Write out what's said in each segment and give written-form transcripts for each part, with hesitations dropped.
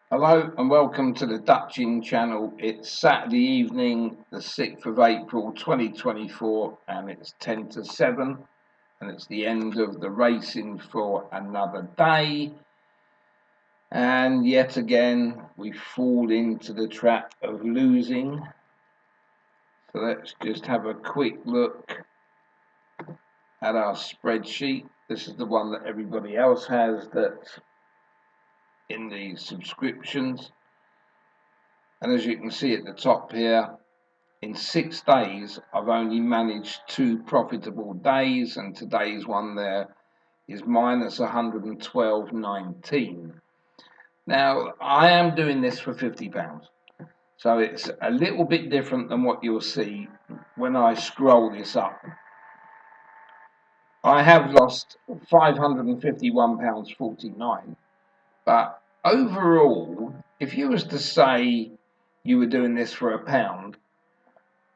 Hello and welcome to the Dutching channel. It's Saturday evening, the 6th of April 2024, and it's 10 to 7, and it's the end of the racing for another day. And yet again, we fall into the trap of losing. So let's just have a quick look at our spreadsheet. This is the one that everybody else has that's in the subscriptions. And as you can see at the top here, in 6 days, I've only managed 2 profitable days, and today's one there is minus 112.19. Now, I am doing this for £50, so it's a little bit different than what you'll see when I scroll this up. I have lost £551.49, but overall, if you was to say you were doing this for £1,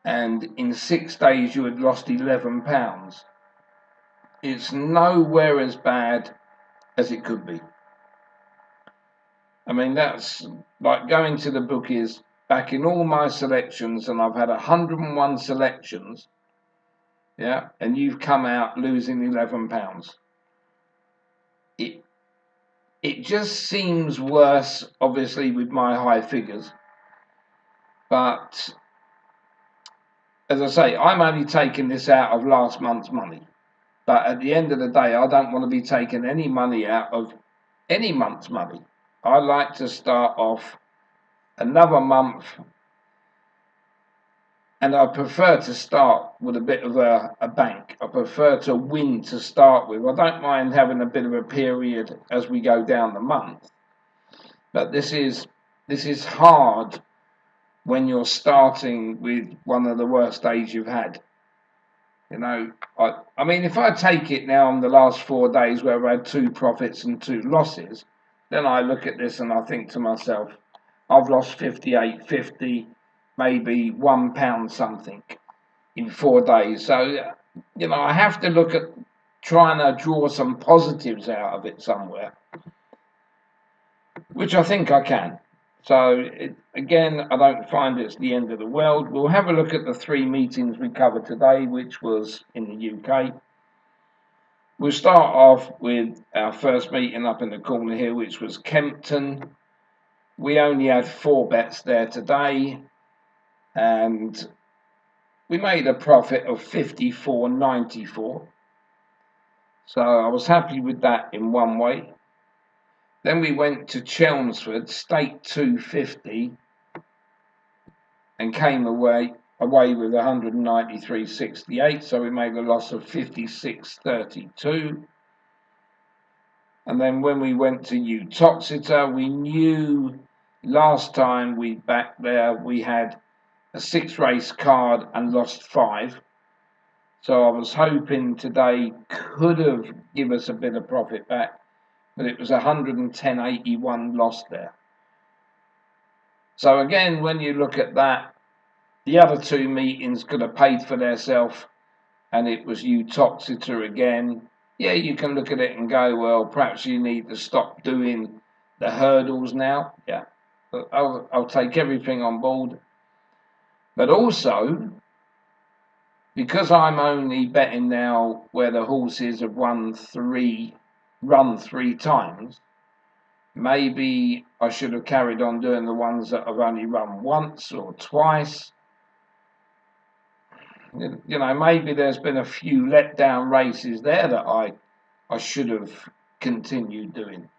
and in 6 days you had lost £11, it's nowhere as bad as it could be. I mean, that's like going to the bookies, backing all my selections, and I've had 101 selections, yeah, and you've come out losing £11. It just seems worse, obviously, with my high figures, but as I say, I'm only taking this out of last month's money. But at the end of the day, I don't want to be taking any money out of any month's money. I like to start off another month, and I prefer to start with a bit of a bank. I prefer to win to start with. I don't mind having a bit of a period as we go down the month, but this is hard when you're starting with one of the worst days you've had. You know, I mean, if I take it now on the last 4 days where I had 2 profits and 2 losses, then I look at this and I think to myself, I've lost 58.50, maybe £1 something in 4 days. So, you know, I have to look at trying to draw some positives out of it somewhere, which I think I can. So, again, I don't find it's the end of the world. We'll have a look at the 3 meetings we covered today, which was in the UK. We'll start off with our first meeting up in the corner here, which was Kempton. We only had 4 bets there today, and we made a profit of 54.94. So I was happy with that in one way. Then we went to Chelmsford, stake 250, and came away with 193.68. So we made a loss of 56.32. And then when we went to Uttoxeter, we knew last time we backed there we had a 6-race card and lost 5. So I was hoping today could have given us a bit of profit back, but it was 110.81 lost there. So again, when you look at that, the other 2 meetings could have paid for themselves, and it was Uttoxeter again. Yeah, you can look at it and go, well, perhaps you need to stop doing the hurdles now. Yeah, but I'll take everything on board. But also, because I'm only betting now where the horses have run 3 times, maybe I should have carried on doing the ones that have only run once or twice. You know, maybe there's been a few letdown races there that I should have continued doing.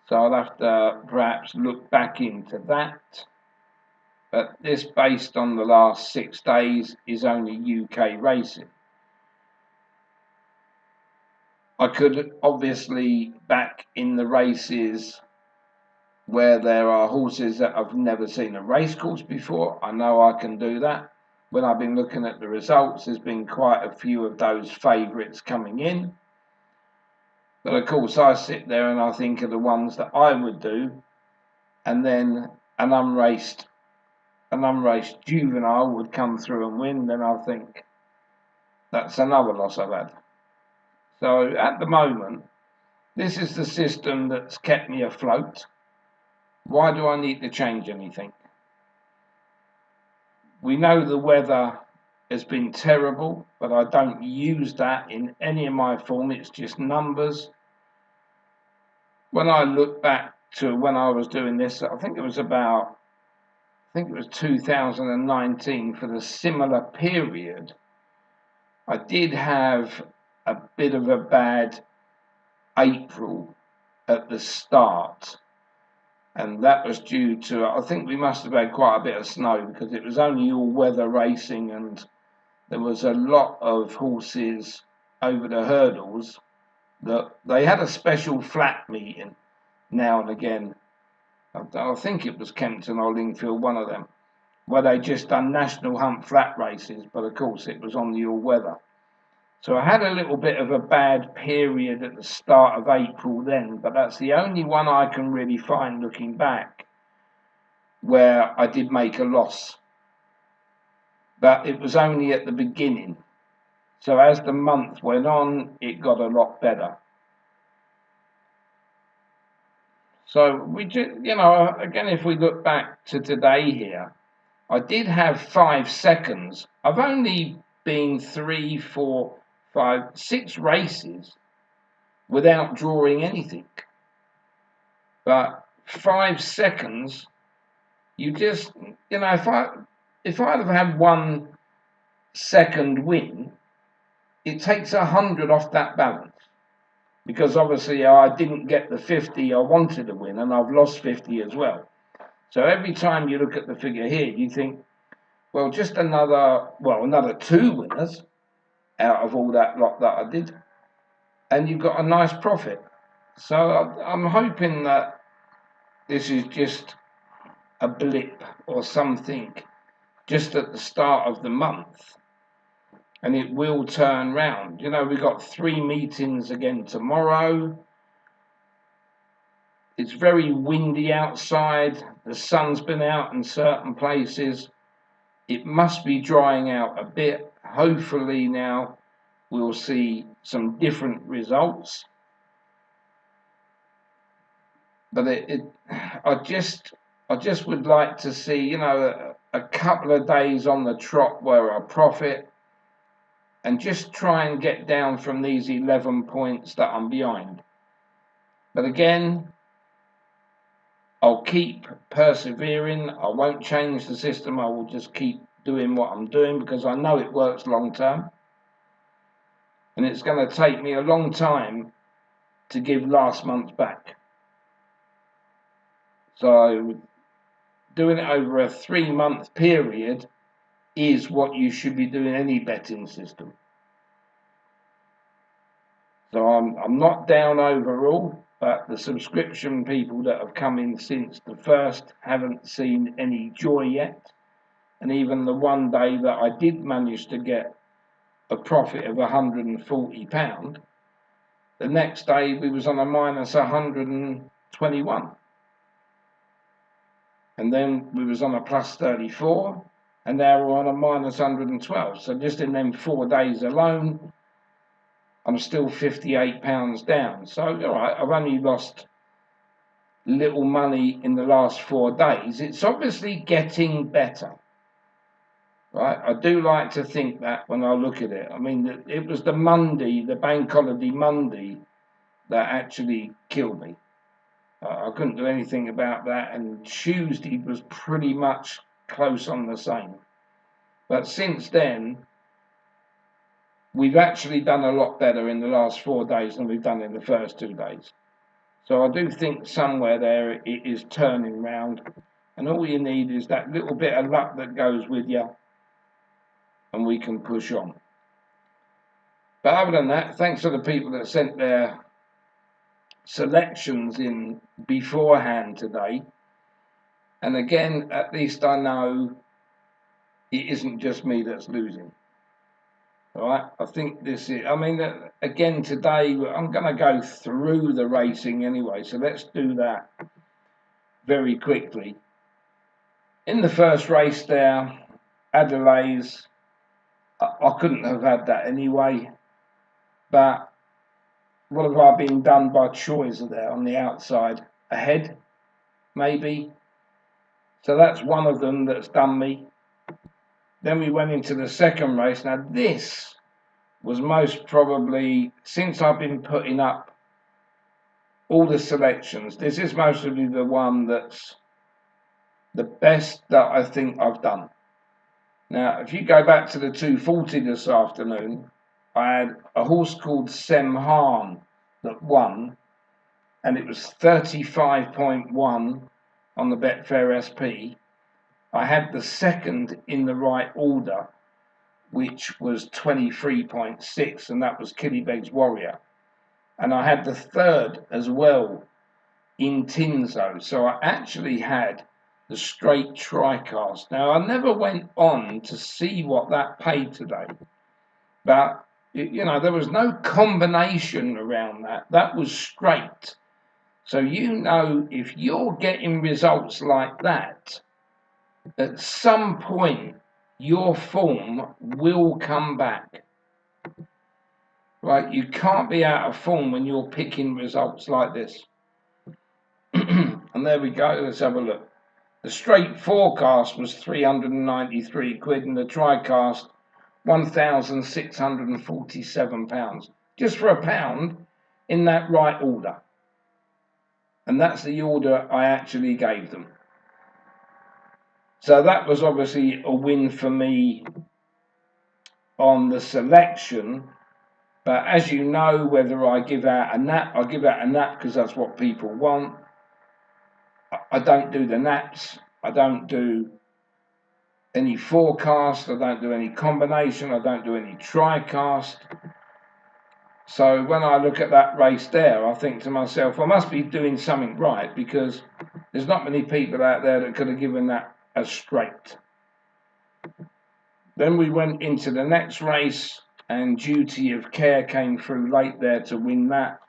So I'll have to perhaps look back into that. But this, based on the last 6 days, is only UK racing. I could obviously back in the races where there are horses that I've never seen a racecourse before. I know I can do that. When I've been looking at the results, there's been quite a few of those favourites coming in. But of course, I sit there and I think of the ones that I would do, and then an unraced juvenile would come through and win. Then I think that's another loss I've had. So at the moment, This is the system that's kept me afloat. Why do I need to change anything? We know the weather has been terrible, but I don't use that in any of my form. It's just numbers. When I look back to when I was doing this, I think it was 2019 for the similar period. I did have a bit of a bad April at the start, and that was due to, I think we must have had quite a bit of snow because it was only all weather racing, and there was a lot of horses over the hurdles that they had a special flat meeting now and again. I think it was Kempton or Lingfield, one of them, where they just done national hunt flat races, but of course it was on the all weather. So I had a little bit of a bad period at the start of April then, but that's the only one I can really find looking back where I did make a loss. But it was only at the beginning. So as the month went on, it got a lot better. So we just, again, if we look back to today here, I did have 5 seconds. I've only been 3, 4, 5, 6 races without drawing anything. But 5 seconds, you just, if I'd have had 1 second win, it takes 100 off that balance. Because obviously I didn't get the 50 I wanted to win, and I've lost 50 as well. So every time you look at the figure here, you think, well, just another 2 winners out of all that lot that I did, and you've got a nice profit. So I'm hoping that this is just a blip or something just at the start of the month, and it will turn round. We've got 3 meetings again tomorrow. It's very windy outside. The sun's been out in certain places. It must be drying out a bit. Hopefully now we'll see some different results. But I just would like to see, a couple of days on the trot where I profit, and just try and get down from these 11 points that I'm behind. But again, I'll keep persevering. I won't change the system. I will just keep doing what I'm doing because I know it works long term. And it's going to take me a long time to give last month back. So doing it over a 3-month period is what you should be doing any betting system. So I'm not down overall, but the subscription people that have come in since the first haven't seen any joy yet. And even the one day that I did manage to get a profit of £140, the next day we was on a minus 121. And then we was on a plus 34, and now we're on a minus 112. So just in them 4 days alone, I'm still £58 down. So, all right, I've only lost little money in the last 4 days. It's obviously getting better, right? I do like to think that when I look at it. I mean, it was the Monday, the bank holiday Monday, that actually killed me. I couldn't do anything about that, and Tuesday was pretty much close on the same. But since then, we've actually done a lot better in the last 4 days than we've done in the first 2 days. So I do think somewhere there it is turning round, and all you need is that little bit of luck that goes with you, and we can push on. But other than that, thanks to the people that sent their selections in beforehand today. And again, at least I know it isn't just me that's losing. All right, I think this is, again, today I'm going to go through the racing anyway, so let's do that very quickly. In the first race there, Adelaide's, I couldn't have had that anyway, but what have I been done by choice there on the outside? Ahead, maybe. So that's one of them that's done me. Then we went into the second race. Now this was most probably, since I've been putting up all the selections, this is mostly the one that's the best that I think I've done. Now, if you go back to the 240 this afternoon, I had a horse called Semhan that won, and it was 35.1 on the Betfair SP. I had the second in the right order, which was 23.6, and that was Killybeg's Warrior. And I had the third as well in Tinzo. So I actually had the straight tricast. Now, I never went on to see what that paid today, but there was no combination around that. That was straight. So if you're getting results like that, at some point your form will come back. Right? You can't be out of form when you're picking results like this. And there we go. Let's have a look. The straight forecast was 393 quid and the tricast £1,647. Just for a pound in that right order. And that's the order I actually gave them. So that was obviously a win for me on the selection. But as you know, whether I give out a nap, I give out a nap because that's what people want. I don't do the naps. I don't do any forecast. I don't do any combination. I don't do any tricast. So when I look at that race there, I think to myself, I must be doing something right because there's not many people out there that could have given that as straight. Then we went into the next race and Duty of Care came through late there to win that.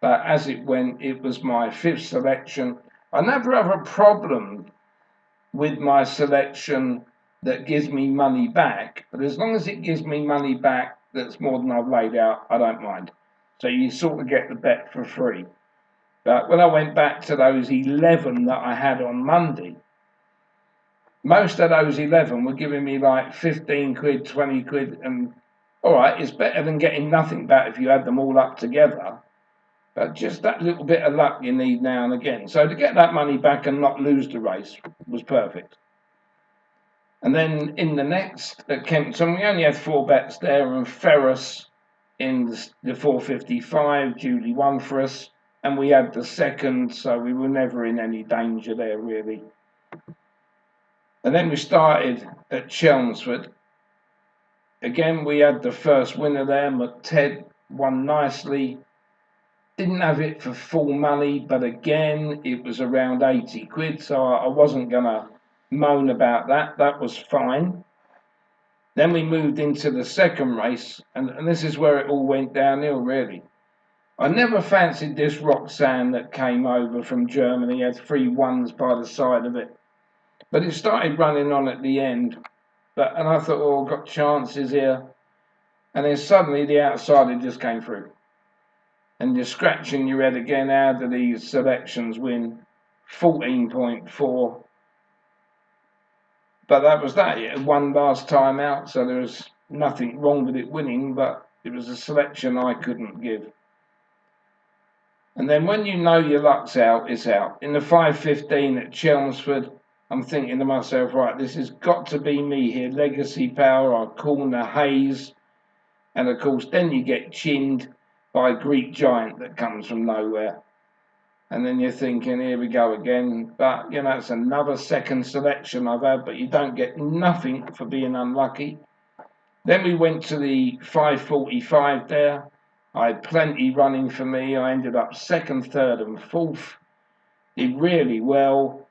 But as it went, it was my fifth selection. I never have a problem with my selection that gives me money back, but as long as it gives me money back that's more than I've laid out, I don't mind. So you sort of get the bet for free. But when I went back to those 11 that I had on Monday, most of those 11 were giving me like 15 quid, 20 quid, and all right, it's better than getting nothing back if you add them all up together. But just that little bit of luck you need now and again. So to get that money back and not lose the race was perfect. And then in the next at Kempton, we only had 4 bets there, and Ferris in the 455 duly won for us, and we had the second, so we were never in any danger there really. And then we started at Chelmsford. Again, we had the first winner there. McTed won nicely. Didn't have it for full money, but again, it was around 80 quid, so I wasn't going to moan about that. That was fine. Then we moved into the second race, and this is where it all went downhill, really. I never fancied this Roxanne that came over from Germany, had 3 ones by the side of it. But it started running on at the end, and I thought, oh, I've got chances here. And then suddenly the outsider just came through. And you're scratching your head again, how do these selections win? 14.4. But that was that. It had won last time out, so there was nothing wrong with it winning, but it was a selection I couldn't give. And then when you know your luck's out, it's out. In the 5.15 at Chelmsford, I'm thinking to myself, right, this has got to be me here. Legacy Power, I call the Hayes. And of course, then you get chinned by a Greek giant that comes from nowhere. And then you're thinking, here we go again. But, it's another second selection I've had, but you don't get nothing for being unlucky. Then we went to the 5.45 there. I had plenty running for me. I ended up second, third, and fourth. Did really well.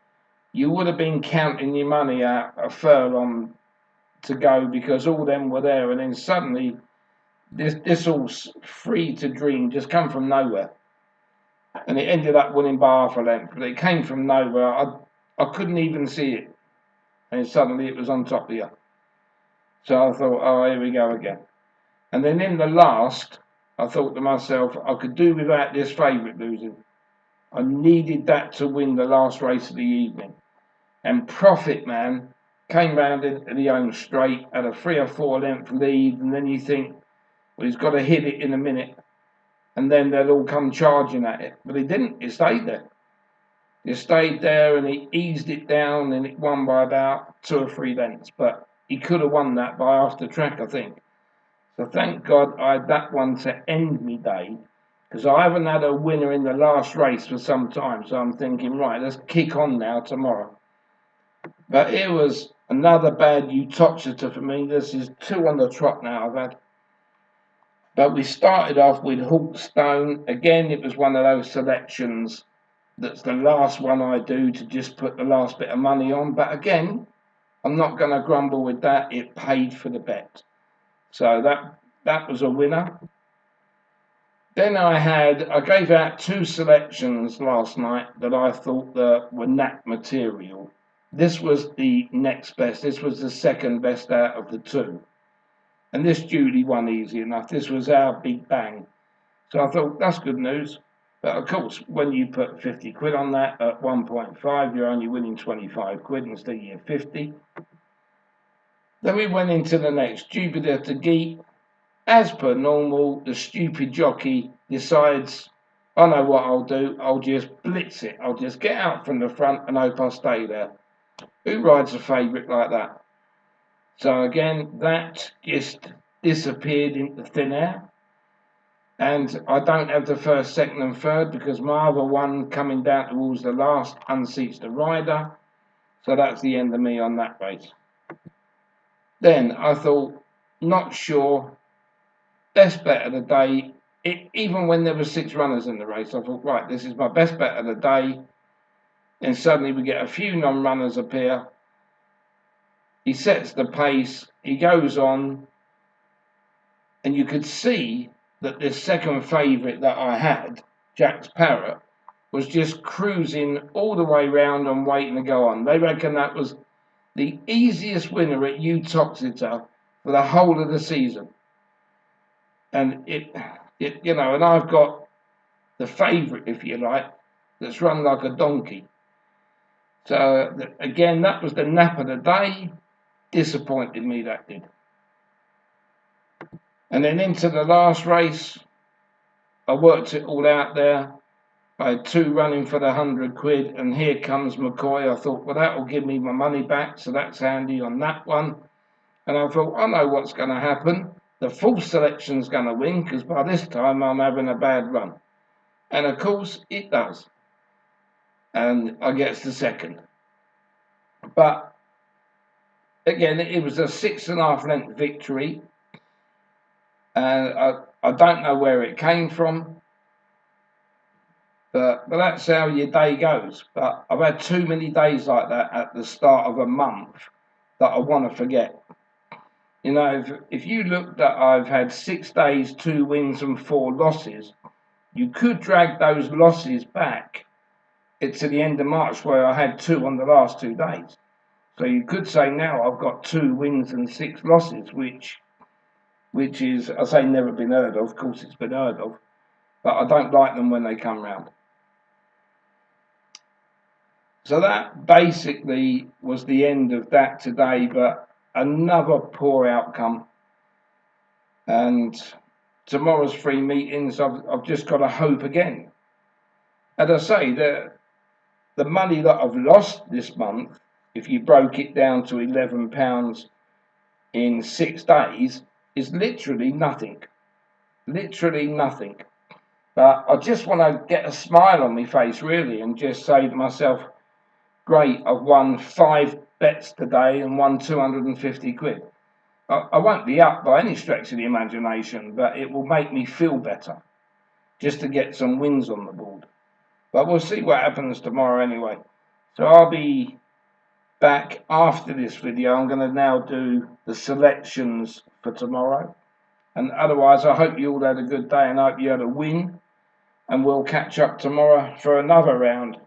You would have been counting your money out a furlong to go because all them were there. And then suddenly, this all free to dream just come from nowhere. And it ended up winning by half a length, but it came from nowhere. I couldn't even see it. And suddenly it was on top of you. So I thought, oh, here we go again. And then in the last, I thought to myself, I could do without this favourite losing. I needed that to win the last race of the evening. And Profit Man came round into the home straight, had a 3 or 4 length lead, and then you think, well, he's got to hit it in a minute, and then they'll all come charging at it. But he didn't, it stayed there. He stayed there and he eased it down and it won by about 2 or 3 lengths. But he could have won that by half the track, I think. So thank God I had that one to end me day, because I haven't had a winner in the last race for some time. So I'm thinking, right, let's kick on now tomorrow. But it was another bad Uttoxeter for me. This is 2 on the trot now I've had. But we started off with Hawkstone. Again, it was one of those selections that's the last one I do to just put the last bit of money on. But again, I'm not going to grumble with that. It paid for the bet. So that was a winner. Then I gave out 2 selections last night that I thought that were knack material. This was the next best. This was the second best out of the 2. And this duty won easy enough. This was our big bang. So I thought, that's good news. But of course, when you put 50 quid on that at 1.5, you're only winning 25 quid instead of your 50. Then we went into the next, Jupiter to Geet. As per normal, the stupid jockey decides, I know what I'll do. I'll just blitz it. I'll just get out from the front and hope I stay there. Who rides a favourite like that? So again, that just disappeared into thin air. And I don't have the first, second and third because my other one coming down towards the last unseats the rider. So that's the end of me on that race. Then I thought, not sure, best bet of the day. Even when there were 6 runners in the race, I thought, right, this is my best bet of the day. And suddenly we get a few non-runners appear. He sets the pace, he goes on, and you could see that this second favourite that I had, Jack's Parrot, was just cruising all the way round and waiting to go on. They reckon that was the easiest winner at Uttoxeter for the whole of the season. And it and I've got the favourite, if you like, that's run like a donkey. So again, that was the nap of the day. Disappointed me, that did. And then into the last race, I worked it all out there. I had 2 running for the 100 quid, and here comes McCoy. I thought, well, that will give me my money back, so that's handy on that one. And I thought, I know what's going to happen. The full selection's going to win, because by this time I'm having a bad run. And of course, it does. And I gets the second. But again, it was a 6.5 length victory. And I don't know where it came from, but that's how your day goes. But I've had too many days like that at the start of a month that I want to forget. If you look that I've had 6 days, 2 wins and 4 losses, you could drag those losses back to the end of March where I had 2 on the last 2 days. So you could say now I've got 2 wins and 6 losses, which is, I say, never been heard of. Of course, it's been heard of, but I don't like them when they come round. So that basically was the end of that today, but another poor outcome. And tomorrow's 3 meetings, I've just got to hope again. As I say, the money that I've lost this month, if you broke it down to £11 in 6 days, is literally nothing. Literally nothing. But I just want to get a smile on my face, really, and just say to myself, great, I've won 5 bets today and won 250 quid. I won't be up by any stretch of the imagination, but it will make me feel better just to get some wins on the board. But we'll see what happens tomorrow anyway. So I'll be back after this video. I'm going to now do the selections for tomorrow. And otherwise, I hope you all had a good day and I hope you had a win. And we'll catch up tomorrow for another round.